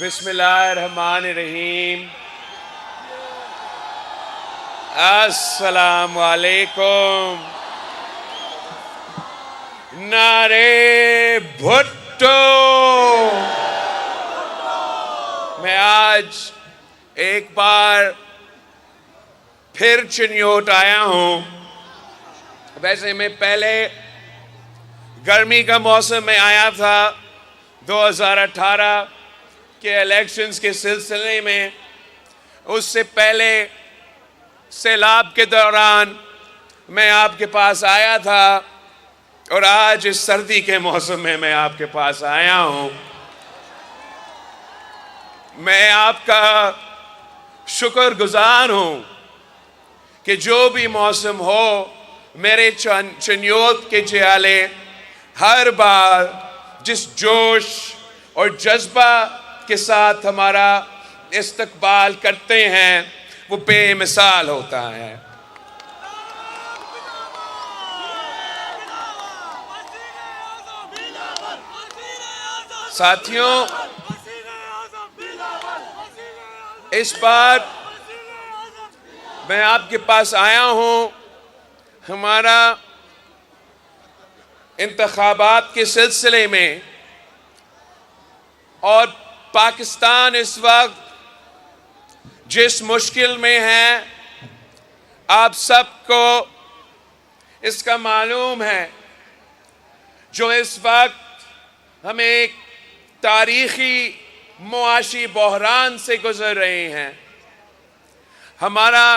بسم اللہ الرحمن الرحیم۔ السلام علیکم۔ نعرے بھٹو۔ میں آج ایک بار پھر چنیوٹ آیا ہوں۔ ویسے میں پہلے گرمی کا موسم میں آیا تھا 2018 کے الیکشنز کے سلسلے میں، اس سے پہلے سیلاب کے دوران میں آپ کے پاس آیا تھا، اور آج اس سردی کے موسم میں آپ کے پاس آیا ہوں۔ میں آپ کا شکر گزار ہوں کہ جو بھی موسم ہو، میرے چنیوت کے جیالے ہر بار جس جوش اور جذبہ کے ساتھ ہمارا استقبال کرتے ہیں وہ بے مثال ہوتا ہے۔ ساتھیوں، اس بار میں آپ کے پاس آیا ہوں ہمارا انتخابات کے سلسلے میں، اور پاکستان اس وقت جس مشکل میں ہے آپ سب کو اس کا معلوم ہے۔ جو اس وقت ہم ایک تاریخی معاشی بحران سے گزر رہے ہیں، ہمارا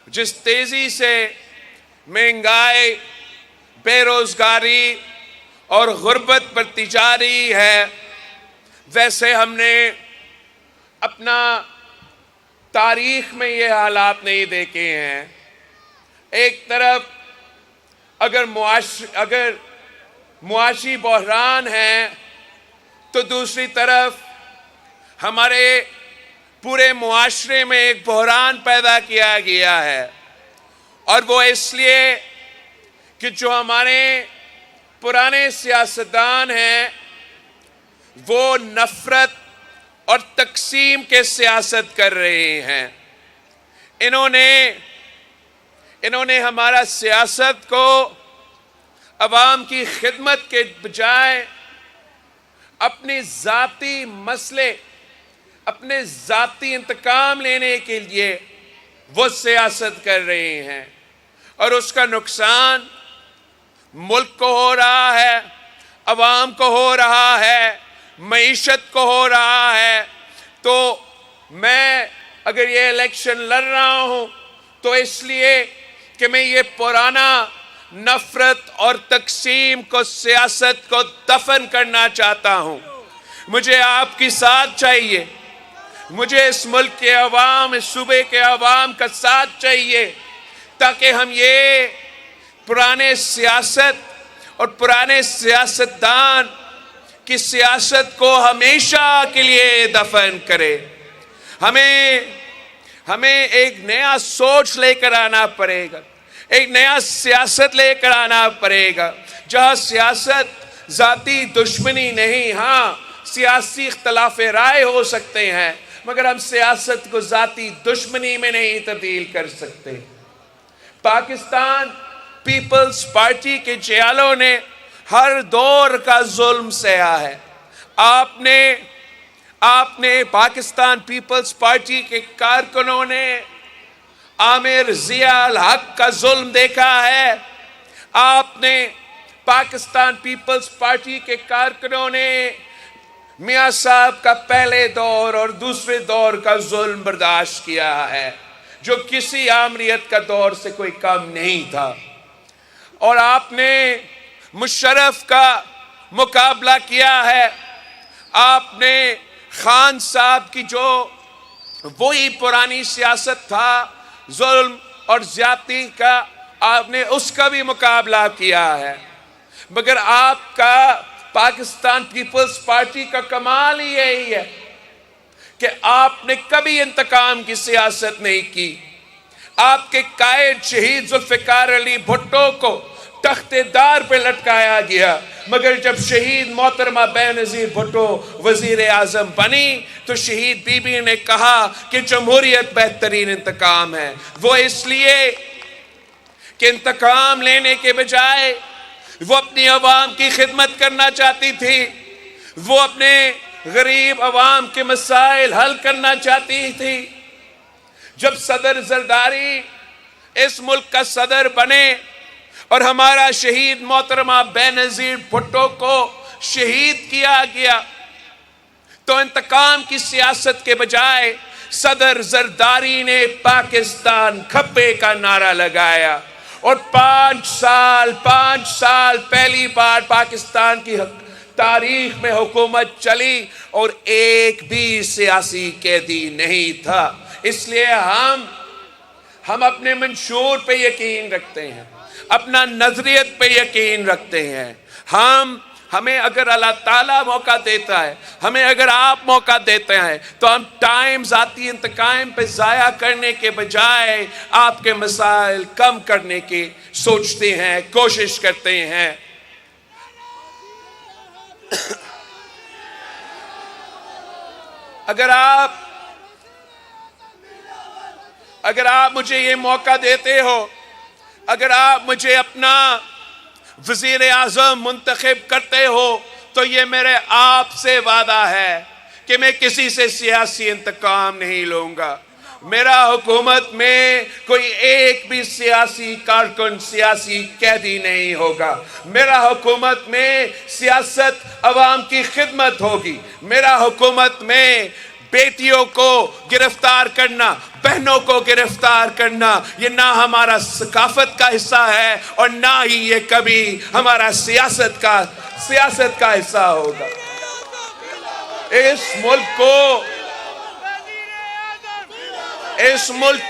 جس تیزی سے مہنگائی، بے روزگاری اور غربت بڑھتی جا رہی ہے، ویسے ہم نے اپنا تاریخ میں یہ حالات نہیں دیکھے ہیں۔ ایک طرف اگر معاشی بحران ہے، تو دوسری طرف ہمارے پورے معاشرے میں ایک بحران پیدا کیا گیا ہے، اور وہ اس لیے کہ جو ہمارے پرانے سیاستدان ہیں وہ نفرت اور تقسیم کے سیاست کر رہے ہیں۔ انہوں نے ہمارا سیاست کو عوام کی خدمت کے بجائے اپنے ذاتی مسئلے، اپنے ذاتی انتقام لینے کے لیے وہ سیاست کر رہے ہیں، اور اس کا نقصان ملک کو ہو رہا ہے، عوام کو ہو رہا ہے، معیشت کو ہو رہا ہے۔ تو میں اگر یہ الیکشن لڑ رہا ہوں تو اس لیے کہ میں یہ پرانا نفرت اور تقسیم کو، سیاست کو دفن کرنا چاہتا ہوں۔ مجھے آپ کی ساتھ چاہیے، مجھے اس ملک کے عوام، اس صوبے کے عوام کا ساتھ چاہیے، تاکہ ہم یہ پرانے سیاست اور پرانے سیاستدان کی سیاست کو ہمیشہ کے لیے دفن کرے۔ ہمیں ایک نیا سوچ لے کر آنا پڑے گا، ایک نیا سیاست لے کر آنا پڑے گا، جہاں سیاست ذاتی دشمنی نہیں، ہاں سیاسی اختلاف رائے ہو سکتے ہیں، مگر ہم سیاست کو ذاتی دشمنی میں نہیں تبدیل کر سکتے۔ پاکستان پیپلز پارٹی کے جیالوں نے ہر دور کا ظلم سہا ہے۔ آپ نے پاکستان پیپلز پارٹی کے کارکنوں نے عامر ضیاء الحق کا ظلم دیکھا ہے۔ آپ نے پاکستان پیپلز پارٹی کے کارکنوں نے میاں صاحب کا پہلے دور اور دوسرے دور کا ظلم برداشت کیا ہے، جو کسی آمریت کا دور سے کوئی کم نہیں تھا۔ اور آپ نے مشرف کا مقابلہ کیا ہے، آپ نے خان صاحب کی جو وہی پرانی سیاست تھا، ظلم اور زیادتی کا، آپ نے اس کا بھی مقابلہ کیا ہے۔ مگر آپ کا پاکستان پیپلز پارٹی کا کمال ہی یہی ہے کہ آپ نے کبھی انتقام کی سیاست نہیں کی۔ آپ کے قائد شہید ذوالفقار علی بھٹو کو تخت دار پہ لٹکایا گیا، مگر جب شہید محترمہ بینظیر بھٹو وزیر اعظم بنی تو شہید بی بی نے کہا کہ جمہوریت بہترین انتقام ہے۔ وہ اس لیے کہ انتقام لینے کے بجائے وہ اپنی عوام کی خدمت کرنا چاہتی تھی، وہ اپنے غریب عوام کے مسائل حل کرنا چاہتی تھی۔ جب صدر زرداری اس ملک کا صدر بنے اور ہمارا شہید محترمہ بینظیر بھٹو کو شہید کیا گیا تو انتقام کی سیاست کے بجائے صدر زرداری نے پاکستان کھپے کا نعرہ لگایا، اور 5 سال پہلی بار پاکستان کی تاریخ میں حکومت چلی اور ایک بھی سیاسی قیدی نہیں تھا۔ اس لیے ہم اپنے منشور پہ یقین رکھتے ہیں، اپنا نظریت پہ یقین رکھتے ہیں۔ ہمیں اگر اللہ تعالیٰ موقع دیتا ہے، ہمیں اگر آپ موقع دیتے ہیں تو ہم ٹائم ذاتی انتقام پہ ضائع کرنے کے بجائے آپ کے مسائل کم کرنے کی سوچتے ہیں، کوشش کرتے ہیں۔ اگر آپ مجھے یہ موقع دیتے ہو، اگر آپ مجھے اپنا وزیر اعظم منتخب کرتے ہو تو یہ میرے آپ سے وعدہ ہے کہ میں کسی سے سیاسی انتقام نہیں لوں گا۔ میرا حکومت میں کوئی ایک بھی سیاسی کارکن سیاسی قیدی نہیں ہوگا۔ میرا حکومت میں سیاست عوام کی خدمت ہوگی۔ میرا حکومت میں بیٹیوں کو گرفتار کرنا، بہنوں کو گرفتار کرنا، یہ نہ ہمارا ثقافت کا حصہ ہے اور نہ ہی یہ کبھی ہمارا سیاست کا حصہ ہوگا۔ اس ملک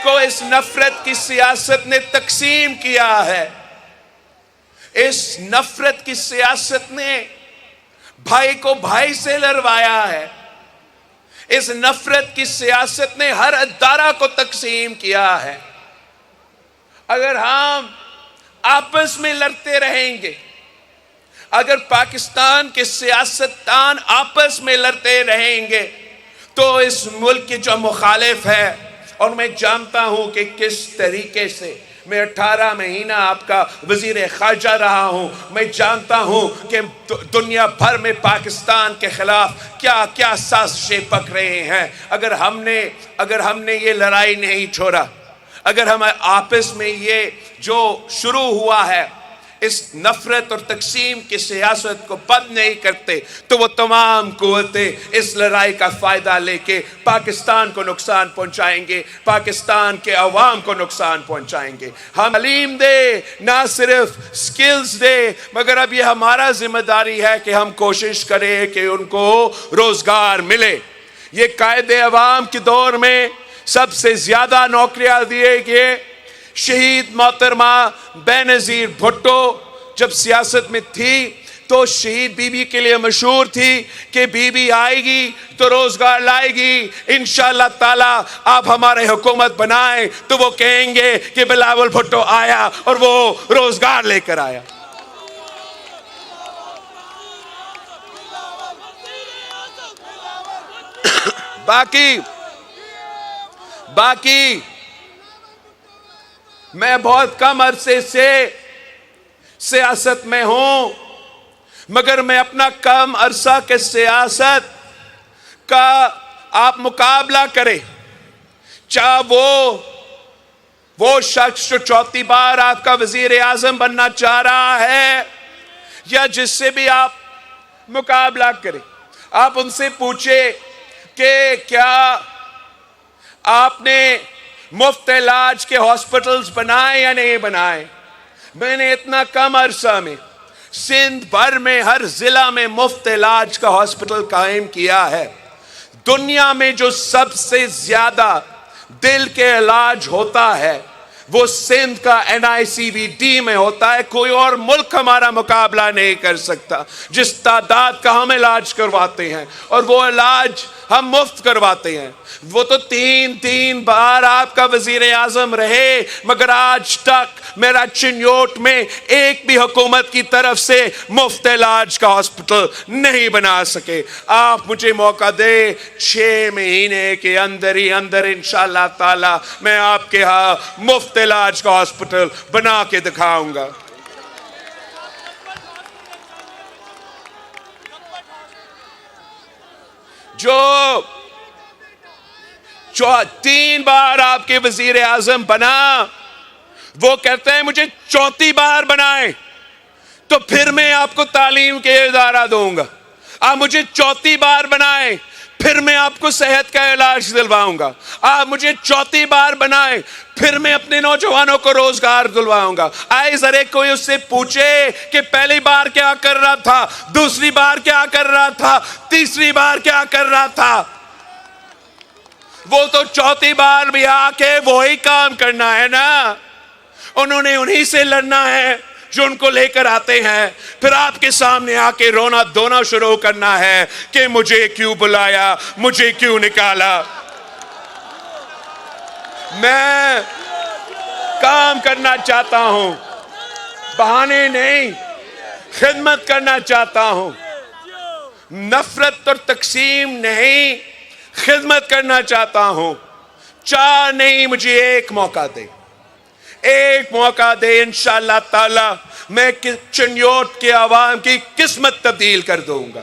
کو اس نفرت کی سیاست نے تقسیم کیا ہے۔ اس نفرت کی سیاست نے بھائی کو بھائی سے لڑوایا ہے۔ اس نفرت کی سیاست نے ہر ادارہ کو تقسیم کیا ہے۔ اگر ہم آپس میں لڑتے رہیں گے، اگر پاکستان کے سیاستدان آپس میں لڑتے رہیں گے تو اس ملک کے جو مخالف ہے، اور میں جانتا ہوں کہ کس طریقے سے میں 18 مہینہ آپ کا وزیر خارجہ رہا ہوں، میں جانتا ہوں کہ دنیا بھر میں پاکستان کے خلاف کیا سازشیں پک رہے ہیں۔ اگر ہم نے یہ لڑائی نہیں چھوڑا، اگر ہم آپس میں یہ جو شروع ہوا ہے اس نفرت اور تقسیم کی سیاست کو بند نہیں کرتے تو وہ تمام قوتیں اس لڑائی کا فائدہ لے کے پاکستان کو نقصان پہنچائیں گے، پاکستان کے عوام کو نقصان پہنچائیں گے۔ ہم تعلیم دے، نہ صرف سکلز دے، مگر اب یہ ہمارا ذمہ داری ہے کہ ہم کوشش کریں کہ ان کو روزگار ملے۔ یہ قائد عوام کے دور میں سب سے زیادہ نوکریاں دیے گئے شہید محترمہ بینظیر بھٹو جب سیاست میں تھی تو شہید بی بی کے لیے مشہور تھی کہ بی بی آئے گی تو روزگار لائے گی۔ انشاءاللہ تعالی آپ ہمارے حکومت بنائیں تو وہ کہیں گے کہ بلاول بھٹو آیا اور وہ روزگار لے کر آیا۔ باقی میں بہت کم عرصے سے سیاست میں ہوں، مگر میں اپنا کم عرصہ کے سیاست کا آپ مقابلہ کریں، چاہے وہ شخص جو 4تھی بار آپ کا وزیر اعظم بننا چاہ رہا ہے یا جس سے بھی آپ مقابلہ کریں، آپ ان سے پوچھیں کہ کیا آپ نے مفت علاج کے ہاسپٹلز بنائے یا نہیں بنائے؟ میں نے اتنا کم عرصہ میں سندھ بھر میں ہر ضلع میں مفت علاج کا ہاسپٹل قائم کیا ہے۔ دنیا میں جو سب سے زیادہ دل کے علاج ہوتا ہے، وہ سندھ کا NICVD میں ہوتا ہے. کوئی اور ملک ہمارا مقابلہ نہیں کر سکتا جس تعداد کا ہم علاج کرواتے ہیں, اور وہ علاج ہم مفت کرواتے ہیں. وہ تو تین بار آپ کا وزیر اعظم رہے, مگر آج تک میرا چنیوٹ میں ایک بھی حکومت کی طرف سے مفت علاج کا ہاسپٹل نہیں بنا سکے. آپ مجھے موقع دے, 6 مہینے کے اندر ہی اندر انشاءاللہ تعالی میں آپ کے ہاں مفت علاج کا ہاسپٹل بنا کے دکھاؤں گا. جو 3 بار آپ کے وزیر اعظم بنا, وہ کہتے ہیں مجھے 4تھی بار بنائیں تو پھر میں آپ کو تعلیم کے ادارہ دوں گا. آپ مجھے 4تھی بار بنائیں پھر میں آپ کو صحت کا علاج دلواؤں گا. آپ مجھے 4تھی بار بنائیں پھر میں اپنے نوجوانوں کو روزگار دلواؤں گا. آئے ذرا کوئی اس سے پوچھے کہ پہلی بار کیا کر رہا تھا, دوسری بار کیا کر رہا تھا, تیسری بار کیا کر رہا تھا. وہ تو 4تھی بار بھی آ کے وہی کام کرنا ہے نا. انہوں نے انہی سے لڑنا ہے جو ان کو لے کر آتے ہیں, پھر آپ کے سامنے آ کے رونا دھونا شروع کرنا ہے کہ مجھے کیوں بلایا, مجھے کیوں نکالا. میں کام کرنا چاہتا ہوں, بہانے نہیں, خدمت کرنا چاہتا ہوں. نفرت اور تقسیم نہیں, خدمت کرنا چاہتا ہوں. چار نہیں, مجھے ایک موقع دے, ایک موقع دے. انشاءاللہ تعالی میں چنیوٹ کے عوام کی قسمت تبدیل کر دوں گا.